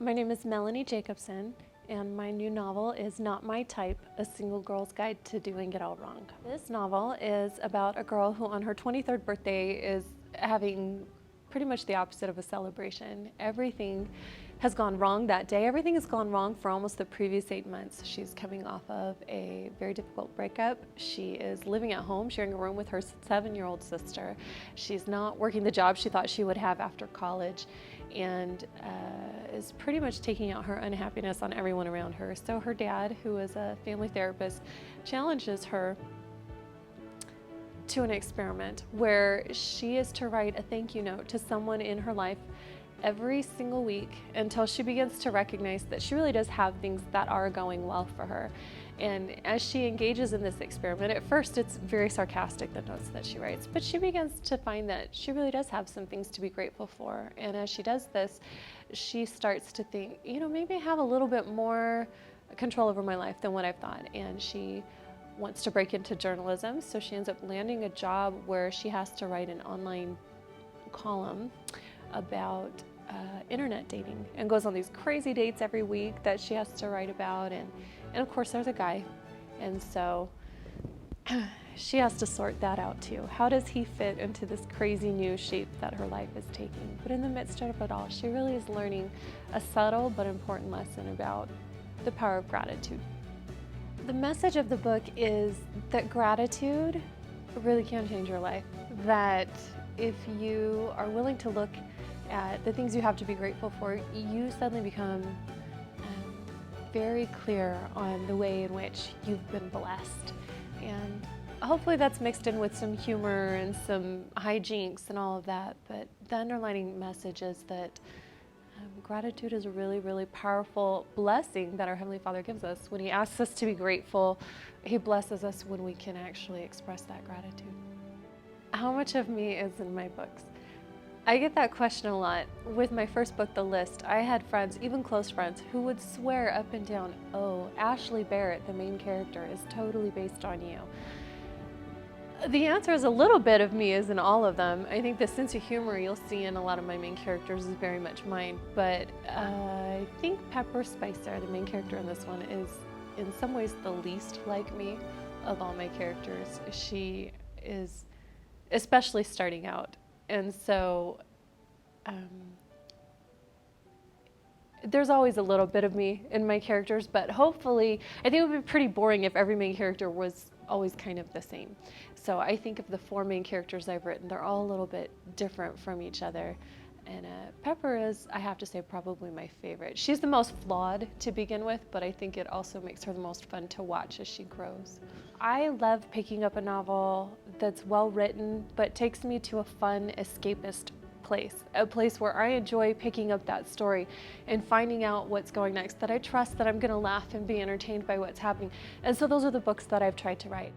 My name is Melanie Jacobson, and my new novel is Not My Type, A Single Girl's Guide to Doing It All Wrong. This novel is about a girl who on her 23rd birthday is having pretty much the opposite of a celebration. Everything has gone wrong that day. Everything has gone wrong for almost the previous 8 months. She's coming off of a very difficult breakup. She is living at home, sharing a room with her 7-year-old sister. She's not working the job she thought she would have after college, and is pretty much taking out her unhappiness on everyone around her. So her dad, who is a family therapist, challenges her to an experiment where she is to write a thank you note to someone in her life every single week until she begins to recognize that she really does have things that are going well for her. And as she engages in this experiment, at first it's very sarcastic, the notes that she writes, but she begins to find that she really does have some things to be grateful for. And as she does this, she starts to think, you know, maybe I have a little bit more control over my life than what I've thought. And she wants to break into journalism, so she ends up landing a job where she has to write an online column about internet dating, and goes on these crazy dates every week that she has to write about, and of course there's a guy, and so she has to sort that out too. How does he fit into this crazy new shape that her life is taking? But in the midst of it all, she really is learning a subtle but important lesson about the power of gratitude. The message of the book is that gratitude really can change your life, that if you are willing to look at the things you have to be grateful for, you suddenly become very clear on the way in which you've been blessed. And hopefully that's mixed in with some humor and some hijinks and all of that, but the underlining message is that gratitude is a really, really powerful blessing that our Heavenly Father gives us. When He asks us to be grateful, He blesses us when we can actually express that gratitude. How much of me is in my books? I get that question a lot. With my first book, The List, I had friends, even close friends, who would swear up and down, oh, Ashley Barrett, the main character, is totally based on you. The answer is a little bit of me is in all of them. I think the sense of humor you'll see in a lot of my main characters is very much mine, but I think Pepper Spicer, the main character in this one, is in some ways the least like me of all my characters. She is especially starting out. And so there's always a little bit of me in my characters, but hopefully, I think it would be pretty boring if every main character was always kind of the same. So I think of the 4 main characters I've written, they're all a little bit different from each other. And Pepper is, I have to say, probably my favorite. She's the most flawed to begin with, but I think it also makes her the most fun to watch as she grows. I love picking up a novel that's well written, but takes me to a fun, escapist place, a place where I enjoy picking up that story and finding out what's going next, that I trust that I'm going to laugh and be entertained by what's happening. And so those are the books that I've tried to write.